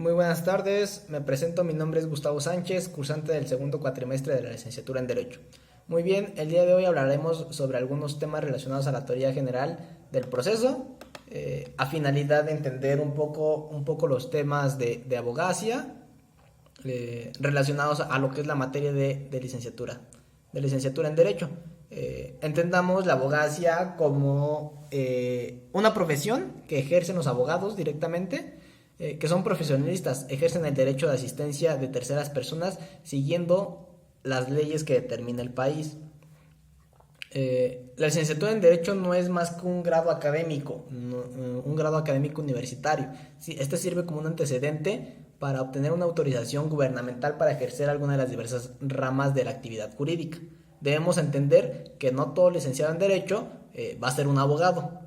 Muy buenas tardes, me presento, mi nombre es Gustavo Sánchez, cursante del segundo cuatrimestre de la licenciatura en Derecho. Muy bien, el día de hoy hablaremos sobre algunos temas relacionados a la teoría general del proceso, a finalidad de entender un poco los temas de abogacía relacionados a lo que es la materia de licenciatura en Derecho. Entendamos la abogacía como una profesión que ejercen los abogados directamente, que son profesionalistas, ejercen el derecho de asistencia de terceras personas siguiendo las leyes que determina el país. La licenciatura en Derecho no es más que un grado académico, un grado académico universitario. Sí, este sirve como un antecedente para obtener una autorización gubernamental para ejercer alguna de las diversas ramas de la actividad jurídica. Debemos entender que no todo licenciado en Derecho va a ser un abogado.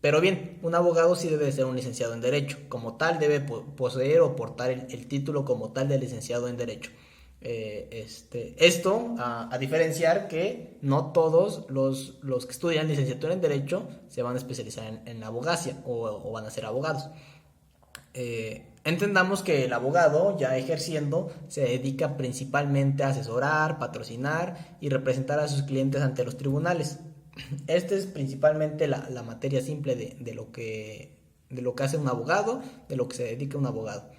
Pero un abogado sí debe ser un licenciado en Derecho. Como tal, debe poseer o portar el título como tal de licenciado en Derecho. Esto a diferenciar que no todos los que estudian licenciatura en Derecho se van a especializar en la abogacía o van a ser abogados. Entendamos que el abogado, ya ejerciendo, se dedica principalmente a asesorar, patrocinar y representar a sus clientes ante los tribunales. Esta es principalmente la materia simple de lo que hace un abogado, de lo que se dedica un abogado.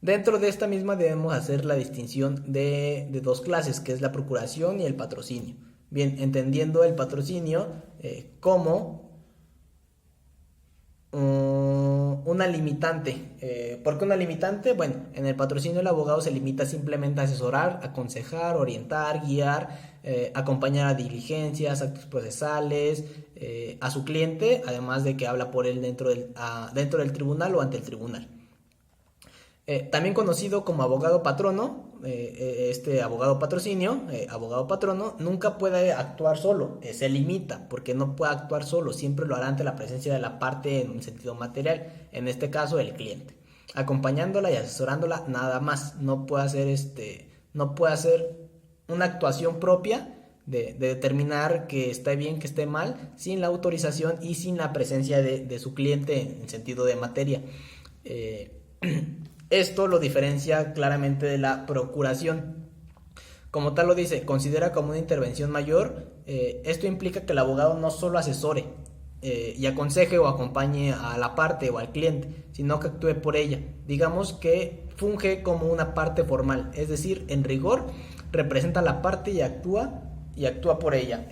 Dentro de esta misma debemos hacer la distinción de dos clases, que es la procuración y el patrocinio. Bien, entendiendo el patrocinio como una limitante. ¿Por qué una limitante? Bueno, en el patrocinio el abogado se limita simplemente a asesorar, aconsejar, orientar, guiar, acompañar a diligencias, actos procesales, a su cliente, además de que habla por él dentro del tribunal o ante el tribunal. También conocido como abogado patrono, este abogado patrocinio, abogado patrono, nunca puede actuar solo, se limita porque no puede actuar solo, siempre lo hará ante la presencia de la parte en un sentido material, en este caso el cliente, acompañándola y asesorándola nada más, no puede hacer una actuación propia de determinar que esté bien, que esté mal, sin la autorización y sin la presencia de su cliente en sentido de materia. Esto lo diferencia claramente de la procuración. Como tal lo dice, considera como una intervención mayor. Esto implica que el abogado no solo asesore y aconseje o acompañe a la parte o al cliente, sino que actúe por ella. Digamos que funge como una parte formal, es decir, en rigor representa a la parte y actúa por ella.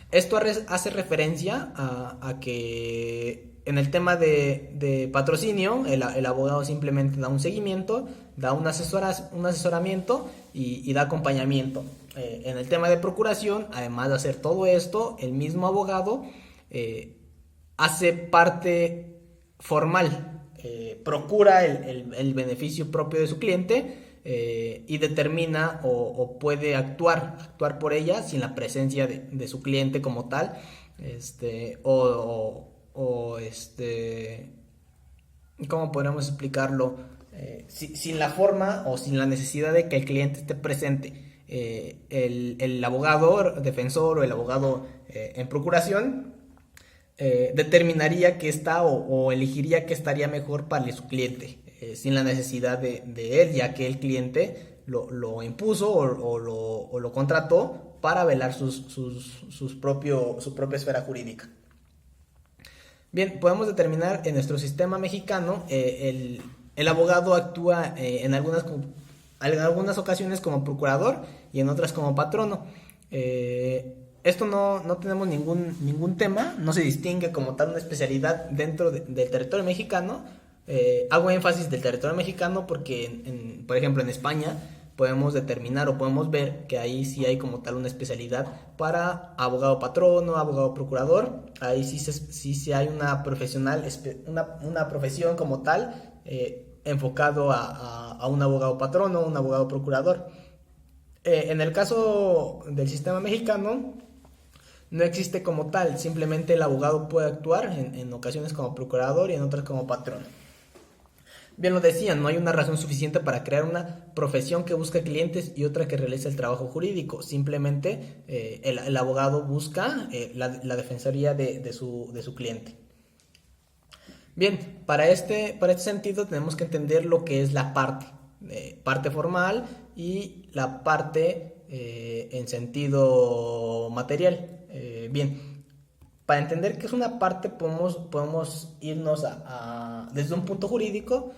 Esto hace referencia a que en el tema de patrocinio, el abogado simplemente da un seguimiento, da un asesoramiento y da acompañamiento. En el tema de procuración, además de hacer todo esto, el mismo abogado hace parte formal, procura el beneficio propio de su cliente y determina o puede actuar por ella sin la presencia de su cliente como tal, ¿cómo podríamos explicarlo? Sin la forma o sin la necesidad de que el cliente esté presente. El abogado defensor o el abogado en procuración determinaría que está o elegiría que estaría mejor para su cliente, sin la necesidad de él, ya que el cliente lo impuso o lo contrató para velar su propia esfera jurídica. Bien, podemos determinar en nuestro sistema mexicano el abogado actúa en algunas ocasiones como procurador y en otras como patrono. Esto no tenemos ningún tema, no se distingue como tal una especialidad dentro del territorio mexicano. Hago énfasis del territorio mexicano porque, por ejemplo, en España podemos determinar o podemos ver que ahí sí hay como tal una especialidad para abogado patrono, abogado procurador. Ahí sí hay una una profesión como tal enfocado a un abogado patrono, un abogado procurador. En el caso del sistema mexicano no existe como tal, simplemente el abogado puede actuar en ocasiones como procurador y en otras como patrono. Bien lo decían, no hay una razón suficiente para crear una profesión que busque clientes y otra que realice el trabajo jurídico. Simplemente el abogado busca la defensoría de su cliente. Bien, para este sentido tenemos que entender lo que es la parte formal y la parte en sentido material. Bien, para entender qué es una parte podemos irnos desde un punto jurídico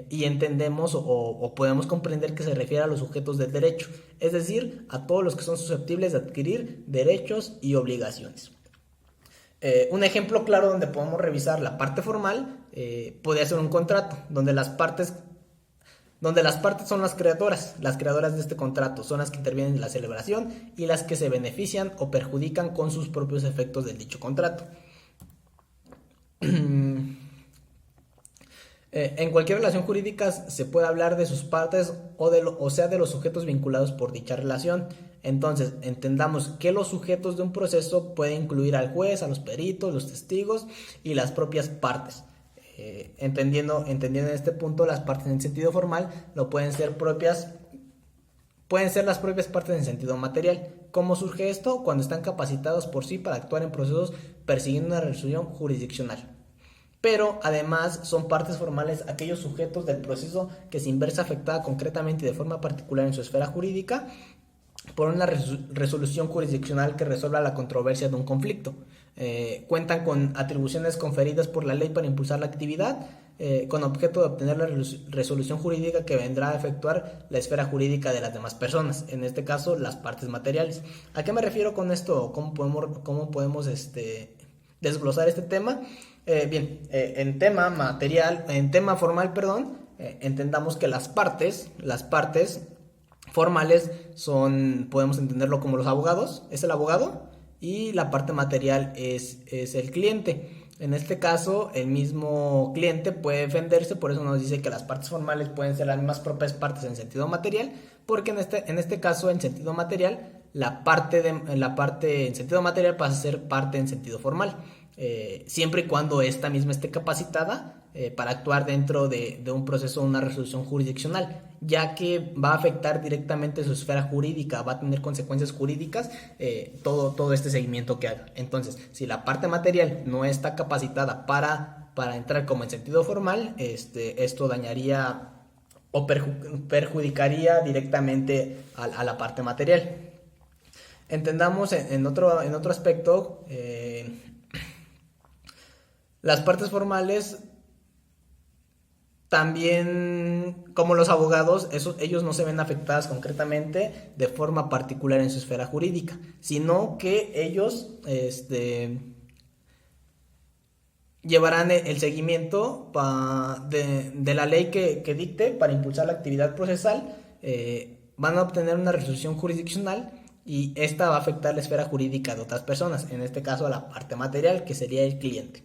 y entendemos o podemos comprender que se refiere a los sujetos del derecho, es decir, a todos los que son susceptibles de adquirir derechos y obligaciones. Un ejemplo claro donde podemos revisar la parte formal podría ser un contrato, donde las partes son las creadoras de este contrato, son las que intervienen en la celebración y las que se benefician o perjudican con sus propios efectos del dicho contrato. En cualquier relación jurídica se puede hablar de sus partes o sea de los sujetos vinculados por dicha relación. Entonces, entendamos que los sujetos de un proceso pueden incluir al juez, a los peritos, los testigos y las propias partes. Entendiendo en este punto, las partes en sentido formal no pueden ser las propias partes en sentido material. ¿Cómo surge esto? Cuando están capacitados por sí para actuar en procesos persiguiendo una resolución jurisdiccional. Pero además son partes formales aquellos sujetos del proceso que se inversa afectada concretamente y de forma particular en su esfera jurídica por una resolución jurisdiccional que resuelva la controversia de un conflicto. Cuentan con atribuciones conferidas por la ley para impulsar la actividad con objeto de obtener la resolución jurídica que vendrá a efectuar la esfera jurídica de las demás personas, en este caso las partes materiales. ¿A qué me refiero con esto? ¿Cómo podemos desglosar este tema? En tema formal, entendamos que las partes formales podemos entenderlo como los abogados, es el abogado, y la parte material es el cliente. En este caso, el mismo cliente puede defenderse, por eso nos dice que las partes formales pueden ser las mismas propias partes en sentido material, porque en este caso, en sentido material, la parte en sentido material pasa a ser parte en sentido formal. Siempre y cuando esta misma esté capacitada para actuar dentro de un proceso o una resolución jurisdiccional, ya que va a afectar directamente su esfera jurídica, va a tener consecuencias jurídicas todo este seguimiento que haga. Entonces, si la parte material no está capacitada para entrar como en sentido formal, esto dañaría o perjudicaría directamente a la parte material. Entendamos en otro aspecto, las partes formales también, como los abogados, ellos no se ven afectadas concretamente de forma particular en su esfera jurídica, sino que ellos llevarán el seguimiento de la ley que dicte para impulsar la actividad procesal, van a obtener una resolución jurisdiccional y esta va a afectar la esfera jurídica de otras personas, en este caso a la parte material, que sería el cliente.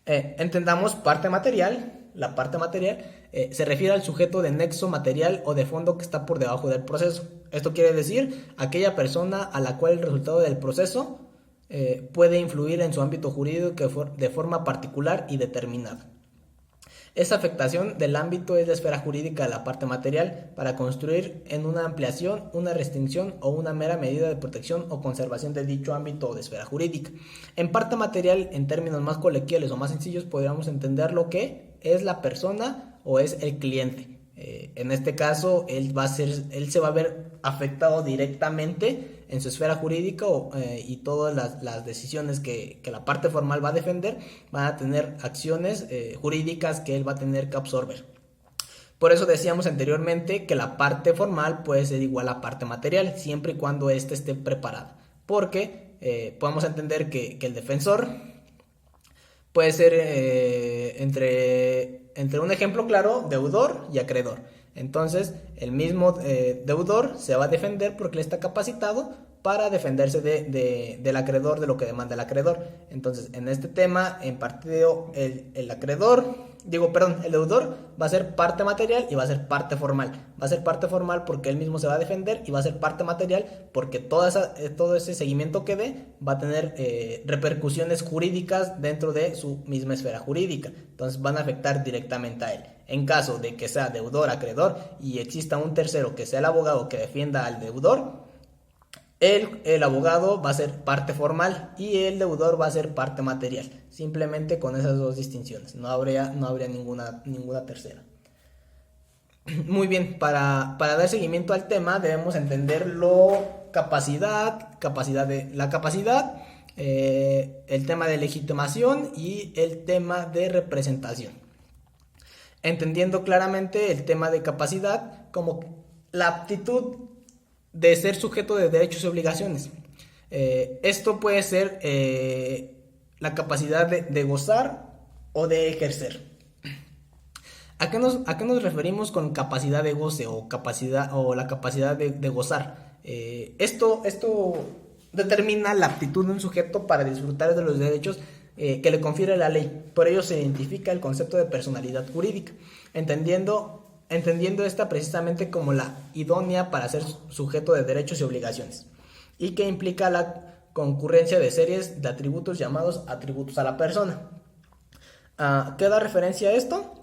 Entendamos parte material. La parte material se refiere al sujeto de nexo material o de fondo que está por debajo del proceso. Esto quiere decir aquella persona a la cual el resultado del proceso puede influir en su ámbito jurídico de forma particular y determinada. Esa afectación del ámbito es la esfera jurídica de la parte material para construir en una ampliación, una restricción o una mera medida de protección o conservación de dicho ámbito o de esfera jurídica. En parte material, en términos más coloquiales o más sencillos, podríamos entender lo que es la persona o es el cliente. En este caso, él se va a ver afectado directamente en su esfera jurídica y todas las decisiones que la parte formal va a defender van a tener acciones jurídicas que él va a tener que absorber. Por eso decíamos anteriormente que la parte formal puede ser igual a la parte material, siempre y cuando ésta esté preparada. Porque podemos entender que el defensor puede ser entre un ejemplo claro, deudor y acreedor. Entonces, el mismo deudor se va a defender porque él está capacitado para defenderse del acreedor, de lo que demanda el acreedor. Entonces, en este tema, en partido, el deudor va a ser parte material y va a ser parte formal. Va a ser parte formal porque él mismo se va a defender y va a ser parte material porque todo ese seguimiento que dé va a tener repercusiones jurídicas dentro de su misma esfera jurídica. Entonces, van a afectar directamente a él. En caso de que sea deudor, acreedor y exista un tercero que sea el abogado que defienda al deudor, El abogado va a ser parte formal y el deudor va a ser parte material. Simplemente con esas dos distinciones. No habría ninguna tercera. Muy bien, para dar seguimiento al tema debemos entender la capacidad, el tema de legitimación y el tema de representación. Entendiendo claramente el tema de capacidad como la aptitud de ser sujeto de derechos y obligaciones. Esto puede ser la capacidad de gozar o de ejercer. ¿A qué nos referimos con capacidad de goce o la capacidad de gozar? Esto determina la aptitud de un sujeto para disfrutar de los derechos que le confiere la ley. Por ello se identifica el concepto de personalidad jurídica, entendiendo esta precisamente como la idónea para ser sujeto de derechos y obligaciones, y que implica la concurrencia de series de atributos llamados atributos a la persona. ¿Qué da referencia a esto?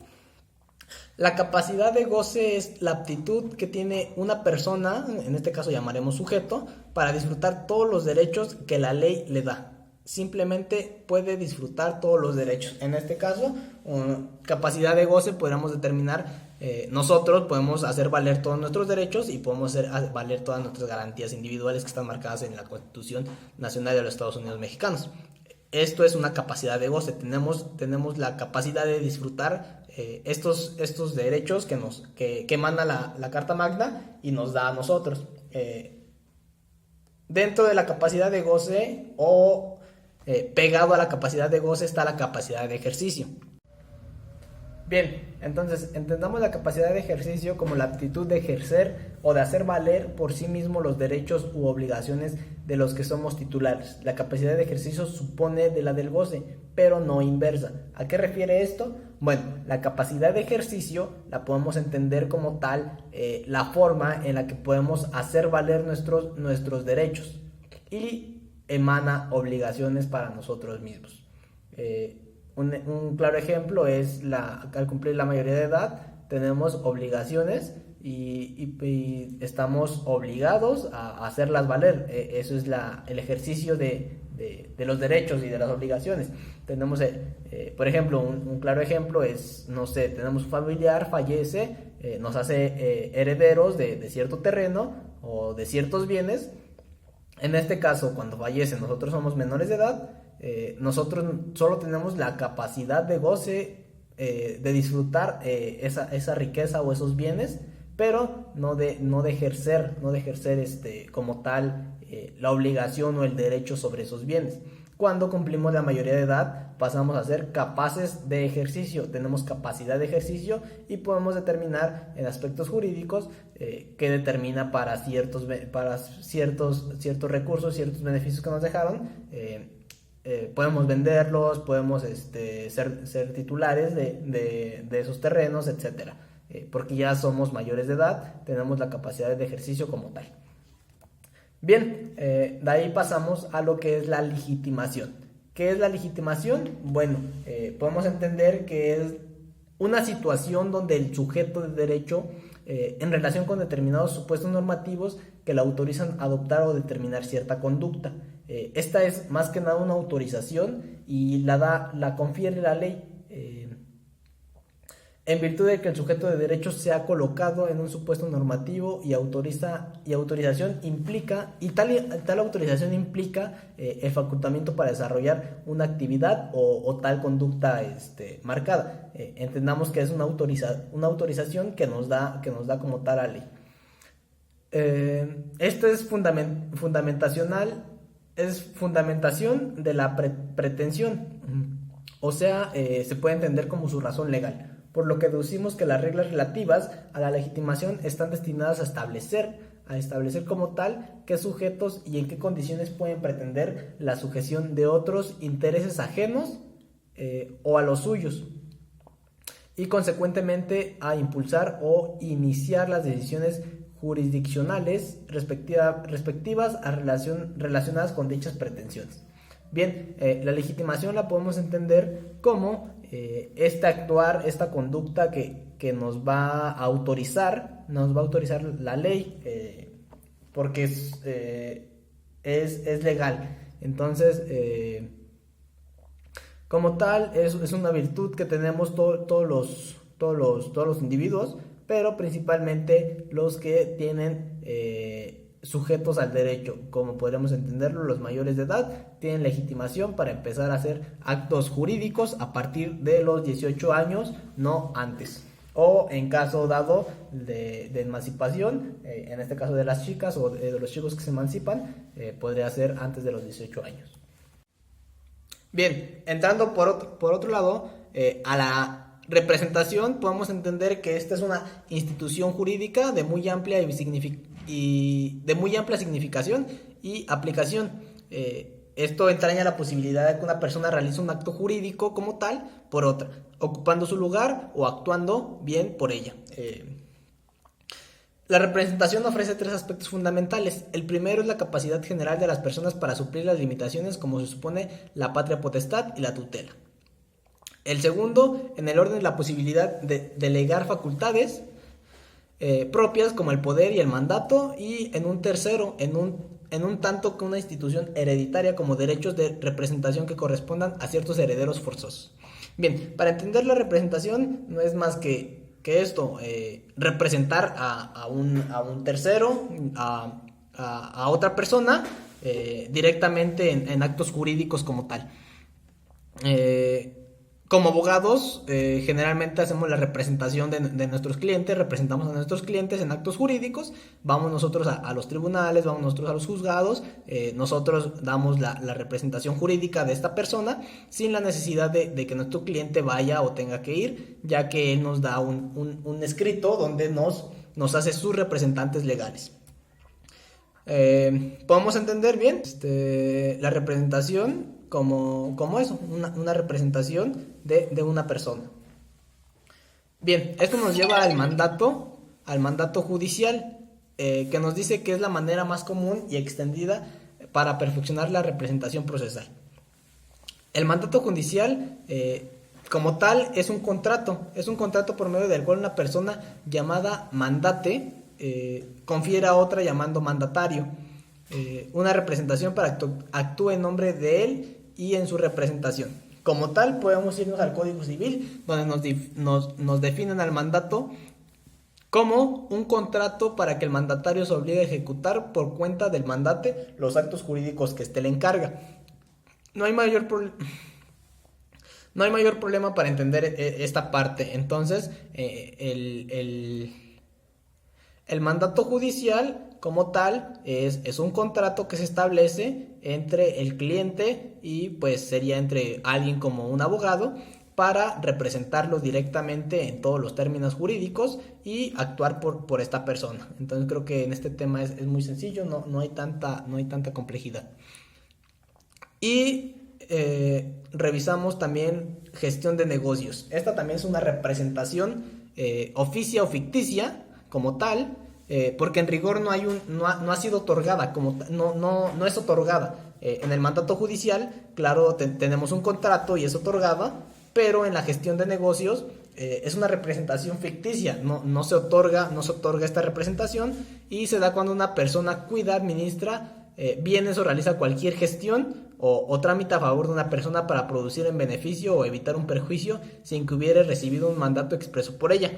La capacidad de goce es la aptitud que tiene una persona, en este caso llamaremos sujeto, para disfrutar todos los derechos que la ley le da. Simplemente puede disfrutar todos los derechos. En este caso, capacidad de goce podríamos determinar, nosotros podemos hacer valer todos nuestros derechos y podemos hacer valer todas nuestras garantías individuales que están marcadas en la Constitución Nacional de los Estados Unidos Mexicanos. Esto es una capacidad de goce. Tenemos la capacidad de disfrutar estos derechos que manda la Carta Magna y nos da a nosotros. Dentro de la capacidad de goce o pegado a la capacidad de goce está la capacidad de ejercicio. Bien, entonces entendamos la capacidad de ejercicio como la aptitud de ejercer o de hacer valer por sí mismo los derechos u obligaciones de los que somos titulares. La capacidad de ejercicio supone de la del goce, pero no inversa. ¿A qué refiere esto? Bueno, la capacidad de ejercicio la podemos entender como tal, la forma en la que podemos hacer valer nuestros derechos y emana obligaciones para nosotros mismos. Un claro ejemplo es al cumplir la mayoría de edad tenemos obligaciones y estamos obligados a hacerlas valer. Eso es el ejercicio de los derechos y de las obligaciones. Tenemos, por ejemplo, un claro ejemplo es, no sé, tenemos un familiar, fallece, nos hace herederos de cierto terreno o de ciertos bienes. En este caso, cuando fallece, nosotros somos menores de edad. Nosotros solo tenemos la capacidad de goce, de disfrutar esa riqueza o esos bienes, pero no de ejercer como tal la obligación o el derecho sobre esos bienes. Cuando cumplimos la mayoría de edad pasamos a ser capaces de ejercicio, tenemos capacidad de ejercicio y podemos determinar en aspectos jurídicos qué determina para ciertos recursos, ciertos beneficios que nos dejaron. Podemos venderlos, podemos ser titulares de esos terrenos, etcétera. Porque ya somos mayores de edad, tenemos la capacidad de ejercicio como tal. Bien, de ahí pasamos a lo que es la legitimación. ¿Qué es la legitimación? Bueno, podemos entender que es una situación donde el sujeto de derecho, en relación con determinados supuestos normativos que le autorizan a adoptar o determinar cierta conducta. Esta es más que nada una autorización y la confiere la ley. En virtud de que el sujeto de derecho se ha colocado en un supuesto normativo y autorización implica, y tal autorización implica el facultamiento para desarrollar una actividad o tal conducta marcada. Entendamos que es una autorización que nos da como tal la ley. Esto es fundamentación de la pretensión, o sea, se puede entender como su razón legal, por lo que deducimos que las reglas relativas a la legitimación están destinadas a establecer como tal qué sujetos y en qué condiciones pueden pretender la sujeción de otros intereses ajenos o a los suyos, y consecuentemente a impulsar o iniciar las decisiones jurisdiccionales respectivas relacionadas con dichas pretensiones. Bien, la legitimación la podemos entender como esta conducta que nos va a autorizar la ley, porque es legal. Entonces, como tal, es una virtud que tenemos todos los individuos, pero principalmente los que tienen sujetos al derecho. Como podríamos entenderlo, los mayores de edad tienen legitimación para empezar a hacer actos jurídicos a partir de los 18 años, no antes. O en caso dado de emancipación, en este caso de las chicas o de los chicos que se emancipan, podría ser antes de los 18 años. Bien, entrando por otro lado, a la representación, podemos entender que esta es una institución jurídica de muy amplia significación y aplicación. Esto entraña la posibilidad de que una persona realice un acto jurídico como tal por otra, ocupando su lugar o actuando bien por ella. La representación ofrece tres aspectos fundamentales. El primero es la capacidad general de las personas para suplir las limitaciones como se supone la patria potestad y la tutela. El segundo, en el orden de la posibilidad de delegar facultades propias como el poder y el mandato, y en un tercero, en un tanto que una institución hereditaria como derechos de representación que correspondan a ciertos herederos forzosos. Bien, para entender la representación no es más que esto, representar a un tercero, a otra persona, directamente en actos jurídicos como tal. Como abogados, generalmente hacemos la representación de nuestros clientes, representamos a nuestros clientes en actos jurídicos, vamos nosotros a los tribunales, vamos nosotros a los juzgados, nosotros damos la representación jurídica de esta persona sin la necesidad de que nuestro cliente vaya o tenga que ir, ya que él nos da un escrito donde nos hace sus representantes legales. Podemos entender bien la representación como eso, una representación de una persona. Bien, esto nos lleva al mandato judicial, que nos dice que es la manera más común y extendida para perfeccionar la representación procesal. El mandato judicial, como tal, es un contrato por medio del cual una persona llamada mandate confiere a otra llamando mandatario una representación para que actúe en nombre de él y en su representación. Como tal, podemos irnos al Código Civil, donde nos definen al mandato como un contrato para que el mandatario se obligue a ejecutar por cuenta del mandate los actos jurídicos que éste le encarga. No hay mayor problema para entender esta parte. Entonces, el mandato judicial como tal es un contrato que se establece entre el cliente y pues sería entre alguien como un abogado para representarlo directamente en todos los términos jurídicos y actuar por esta persona. Entonces creo que en este tema es muy sencillo, no hay tanta complejidad. Y revisamos también gestión de negocios. Esta también es una representación oficia o ficticia como tal, porque en rigor no ha sido otorgada, no es otorgada. En el mandato judicial, claro, tenemos un contrato y es otorgada, pero en la gestión de negocios es una representación ficticia, no se otorga esta representación, y se da cuando una persona cuida, administra bienes o realiza cualquier gestión o trámite a favor de una persona para producir en beneficio o evitar un perjuicio sin que hubiera recibido un mandato expreso por ella.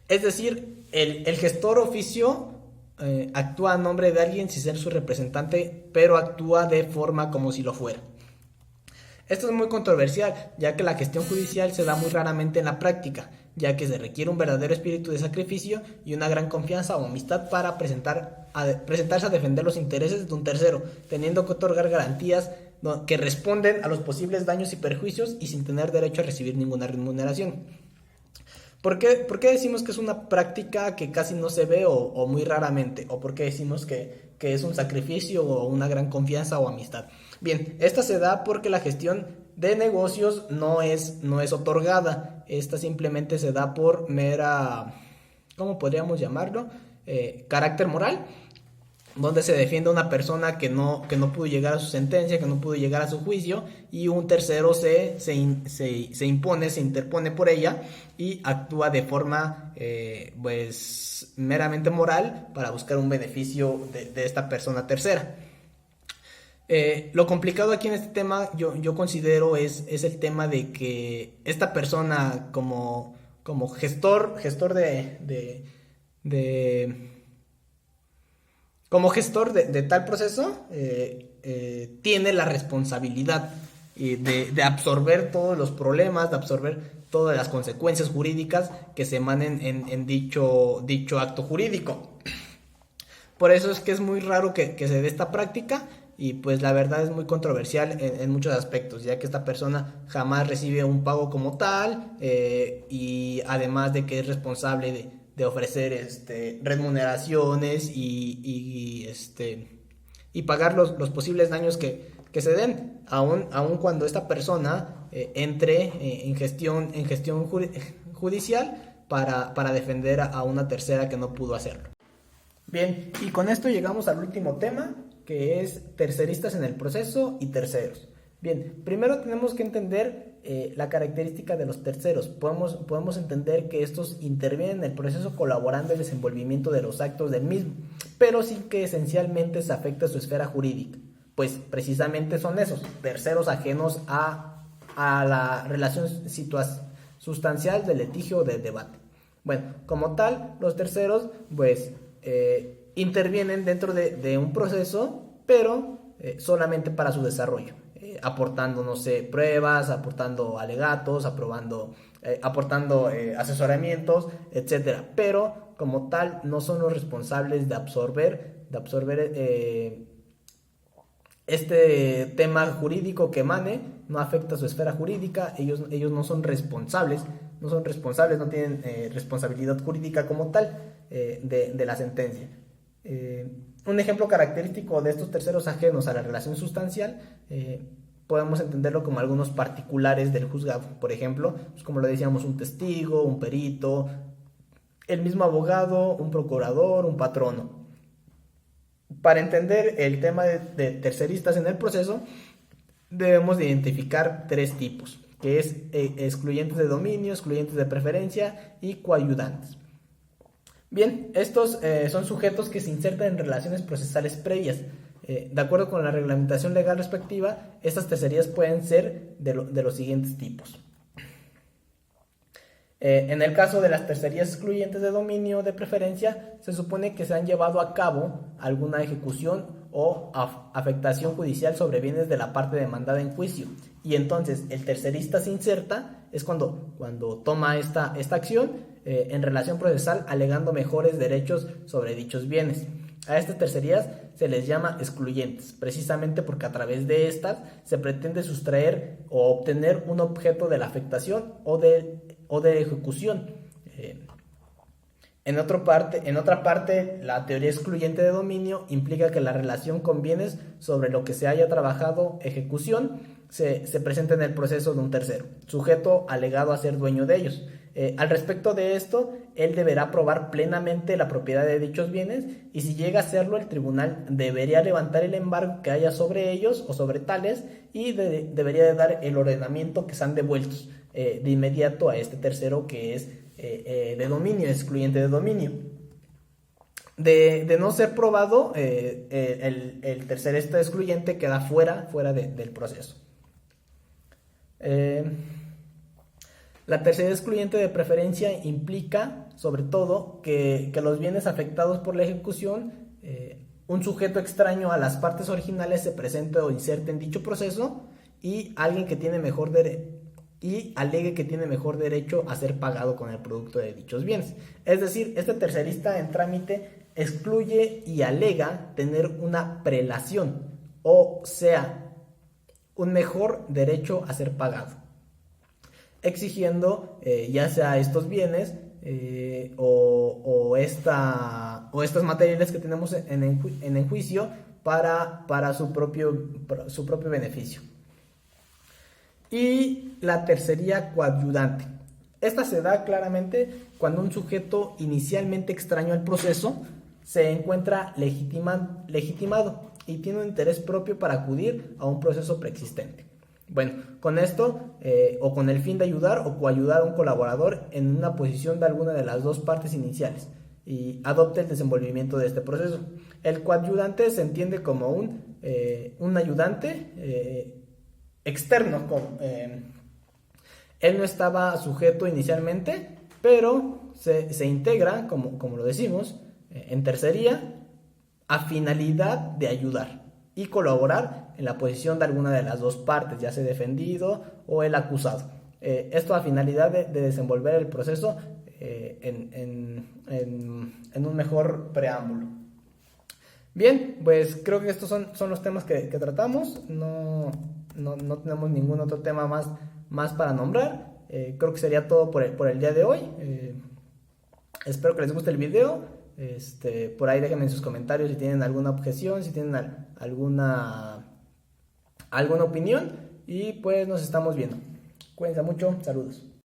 Es decir, el gestor oficio actúa a nombre de alguien sin ser su representante, pero actúa de forma como si lo fuera. Esto es muy controversial, ya que la gestión judicial se da muy raramente en la práctica, ya que se requiere un verdadero espíritu de sacrificio y una gran confianza o amistad para presentarse a defender los intereses de un tercero, teniendo que otorgar garantías que responden a los posibles daños y perjuicios y sin tener derecho a recibir ninguna remuneración. ¿Por qué decimos que es una práctica que casi no se ve o muy raramente? ¿O por qué decimos que es un sacrificio o una gran confianza o amistad? Bien, esta se da porque la gestión de negocios no es otorgada. Esta simplemente se da por mera, ¿cómo podríamos llamarlo? Carácter moral, donde se defiende a una persona que no pudo llegar a su sentencia, que no pudo llegar a su juicio, y un tercero se impone, se interpone por ella y actúa de forma pues meramente moral para buscar un beneficio de esta persona tercera. Lo complicado aquí en este tema, yo considero, es el tema de que esta persona como gestor de como gestor de tal proceso, tiene la responsabilidad de absorber todos los problemas, de absorber todas las consecuencias jurídicas que se emanen en dicho acto jurídico. Por eso es que es muy raro que se dé esta práctica, y pues la verdad es muy controversial en muchos aspectos, ya que esta persona jamás recibe un pago como tal, y además de que es responsable de ofrecer remuneraciones y pagar los posibles daños que se den, aun cuando esta persona entre en gestión judicial para defender a una tercera que no pudo hacerlo. Bien, y con esto llegamos al último tema, que es terceristas en el proceso y terceros. Bien, primero tenemos que entender la característica de los terceros. Podemos entender que estos intervienen en el proceso colaborando en el desenvolvimiento de los actos del mismo, pero sin que esencialmente se afecte su esfera jurídica, pues precisamente son esos, terceros ajenos a la relación sustancial del litigio o del debate. Bueno, como tal, los terceros, pues, intervienen dentro de un proceso, pero solamente para su desarrollo, aportando, no sé, pruebas, aportando alegatos, aportando asesoramientos, etcétera. Pero como tal no son los responsables de absorber este tema jurídico que emane, no afecta su esfera jurídica. Ellos no son responsables, no tienen responsabilidad jurídica como tal de la sentencia. Un ejemplo característico de estos terceros ajenos a la relación sustancial, podemos entenderlo como algunos particulares del juzgado. Por ejemplo, pues como lo decíamos, un testigo, un perito, el mismo abogado, un procurador, un patrono. Para entender el tema de terceristas en el proceso, debemos de identificar tres tipos, que es excluyentes de dominio, excluyentes de preferencia y coayudantes. Bien, estos son sujetos que se insertan en relaciones procesales previas. De acuerdo con la reglamentación legal respectiva, estas tercerías pueden ser de los siguientes tipos. En el caso de las tercerías excluyentes de dominio o de preferencia, se supone que se han llevado a cabo alguna ejecución o afectación judicial sobre bienes de la parte demandada en juicio, y entonces el tercerista se inserta, es cuando toma esta acción en relación procesal, alegando mejores derechos sobre dichos bienes. A estas tercerías se les llama excluyentes, precisamente porque a través de estas se pretende sustraer o obtener un objeto de la afectación o de ejecución. En otra parte, la teoría excluyente de dominio implica que la relación con bienes sobre lo que se haya trabajado ejecución se presenta en el proceso de un tercero, sujeto alegado a ser dueño de ellos. Al respecto de esto, él deberá probar plenamente la propiedad de dichos bienes, y si llega a hacerlo, el tribunal debería levantar el embargo que haya sobre ellos o sobre tales, y debería de dar el ordenamiento que sean devueltos de inmediato a este tercero, que es de dominio, excluyente de dominio. De no ser probado, el tercerista excluyente queda fuera del proceso. La tercera excluyente de preferencia implica, sobre todo, que los bienes afectados por la ejecución, un sujeto extraño a las partes originales se presente o inserte en dicho proceso, y alguien que tiene alegue que tiene mejor derecho a ser pagado con el producto de dichos bienes. Es decir, este tercerista en trámite excluye y alega tener una prelación, o sea, un mejor derecho a ser pagado, exigiendo ya sea estos bienes o estas materiales que tenemos en el juicio para su propio beneficio. Y la tercería coadyuvante. Esta se da claramente cuando un sujeto inicialmente extraño al proceso se encuentra legitimado y tiene un interés propio para acudir a un proceso preexistente. Bueno, con esto, o con el fin de ayudar o coayudar a un colaborador en una posición de alguna de las dos partes iniciales, y adopte el desenvolvimiento de este proceso. El coadyuvante se entiende como un un ayudante externo. Él no estaba sujeto inicialmente, pero se integra, como lo decimos, en tercería, a finalidad de ayudar y colaborar en la posición de alguna de las dos partes, ya sea defendido o el acusado. Esto a finalidad de desenvolver el proceso en un mejor preámbulo. Bien, pues creo que estos son los temas que tratamos. No tenemos ningún otro tema más para nombrar. Creo que sería todo por el día de hoy. Espero que les guste el video. Por ahí déjenme en sus comentarios si tienen alguna objeción, si tienen alguna opinión. Y pues nos estamos viendo. Cuídense mucho. Saludos.